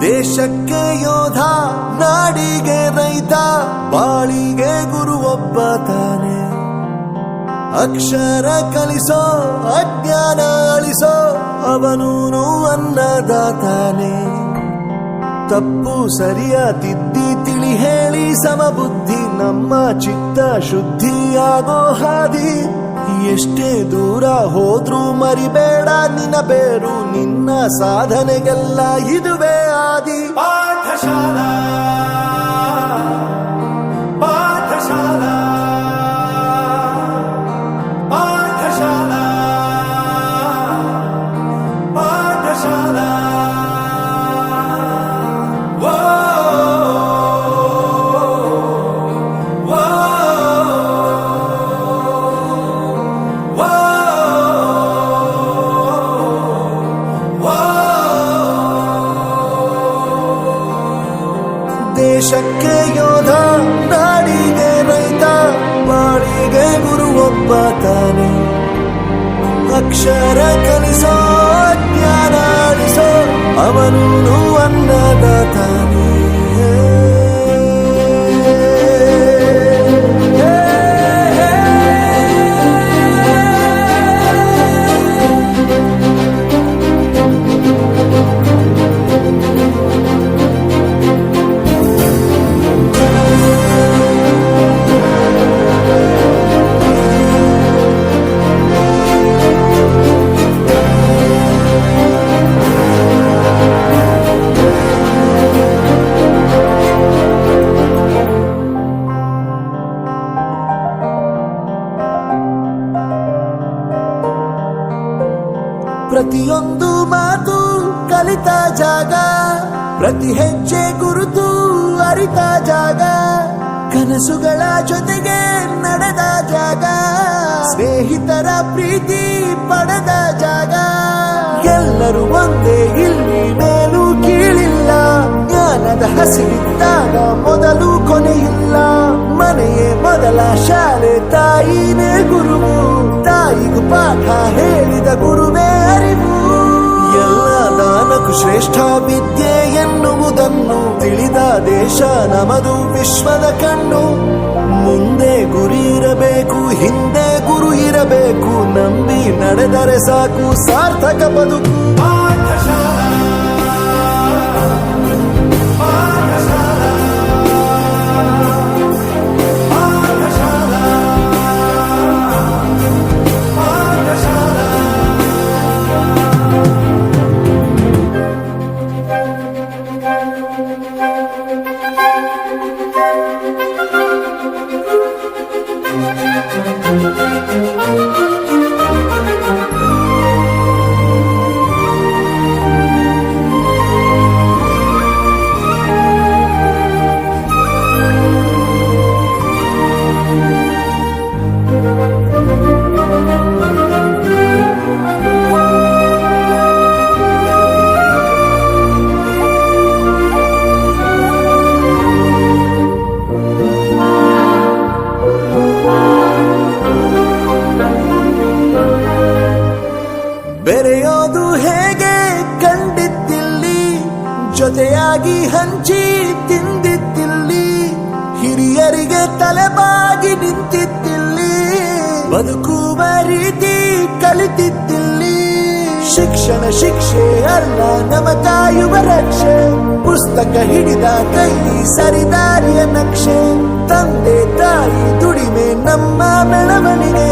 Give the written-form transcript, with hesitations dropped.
ದೇಶಕ್ಕೆ ಯೋಧ, ನಾಡಿಗೆ ರೈತ, ಬಾಳಿಗೆ ಗುರು ಒಬ್ಬ ತಾನೆ. ಅಕ್ಷರ ಕಲಿಸೋ, ಅಜ್ಞಾನ ಅಳಿಸೋ, ಅವನೂನು ಅನ್ನದಾತಾನೆ. ತಪ್ಪು ಸರಿಯ ತಿದ್ದಿ ತಿಳಿ ಹೇಳಿ ಸಮಬುದ್ಧಿ ನಮ್ಮ ಚಿತ್ತ ಶುದ್ಧಿಯಾಗೋ ಹಾದಿ. ಎಷ್ಟೇ ದೂರ ಹೋದ್ರೂ ಮರಿಬೇಡ ನಿನ್ನ ಬೇರು, ನಿನ್ನ ಸಾಧನೆಗೆಲ್ಲ ಇದುವೇ ಆದಿ. ಪಾಠಶಾಲಾ ಪಾಠಶಾಲಾ ಪಾಠಶಾಲಾ ಪಾಠಶಾಲಾ. ದೇಶಕ್ಕೆ ಯೋಧ, ನಾಡಿಗೆ ರೈತ, ಬಾಳಿಗೆ ಗುರು ಒಬ್ಬ ತಾನೆ. ಅಕ್ಷರ ಕಲಿಸೋ, ಜ್ಞಾನ ಅಳಿಸೋ, ಅವನೂನು ಅನ್ನದಾತಾನೆ. ಪ್ರತಿಯೊಂದು ಮಾತು ಕಲಿತ ಜಾಗ, ಪ್ರತಿ ಹೆಜ್ಜೆ ಗುರುತು ಅರಿತ ಜಾಗ, ಕನಸುಗಳ ಜೊತೆಗೆ ನಡೆದ ಜಾಗ, ಸ್ನೇಹಿತರ ಪ್ರೀತಿ ಪಡೆದ ಜಾಗ. ಎಲ್ಲರೂ ಒಂದೇ, ಇಲ್ಲಿ ಮೇಲೂ ಕೀಳಿಲ್ಲ, ಜ್ಞಾನದ ಹಸಿವಿದ್ದಾಗ ಮೊದಲು ಕೊನೆಯಿಲ್ಲ. ಮನೆಯೇ ಮೊದಲ ಶಾಲೆ, ತಾಯಿನೇ ಗುರುವು, ತಾಯಿಗೂ ಪಾಠ ಹೇಳಿದ ಗುರುವೇ ಅರಿವು. ಎಲ್ಲ ದಾನಕ್ಕೂ ಶ್ರೇಷ್ಠ ವಿದ್ಯೆ ಎನ್ನುವುದನ್ನು ತಿಳಿದ ದೇಶ ನಮದು, ವಿಶ್ವದ ಕಣ್ಣು. ಮುಂದೆ ಗುರಿ ಇರಬೇಕು, ಹಿಂದೆ ಗುರು ಇರಬೇಕು, ನಂಬಿ ನಡೆದರೆ ಸಾಕು ಸಾರ್ಥಕ ಬದುಕು. ಬೆರೆಯೋದು ಹೇಗೆ ಕಂಡಿದ್ದಿಲ್ಲಿ, ಜೊತೆಯಾಗಿ ಹಂಚಿ ತಿಂದಿದ್ದಿಲ್ಲಿ, ಹಿರಿಯರಿಗೆ ತಲೆಬಾಗಿ ನಿಂತಿದ್ದಿಲ್ಲಿ, ಬದುಕುವ ರೀತಿ ಕಲಿತಿದ್ದಿಲ್ಲಿ. ಶಿಕ್ಷಣ ಶಿಕ್ಷೆ ಅಲ್ಲ, ನಮ ಕಾಯುವ ರಕ್ಷೆ, ಪುಸ್ತಕ ಹಿಡಿದ ಕೈ ಸರಿದಾರಿಯ ನಕ್ಷೆ. ತಂದೆ ತಾಯಿ ದುಡಿಮೆ ನಮ್ಮ ಬೆಳವಣಿಗೆ.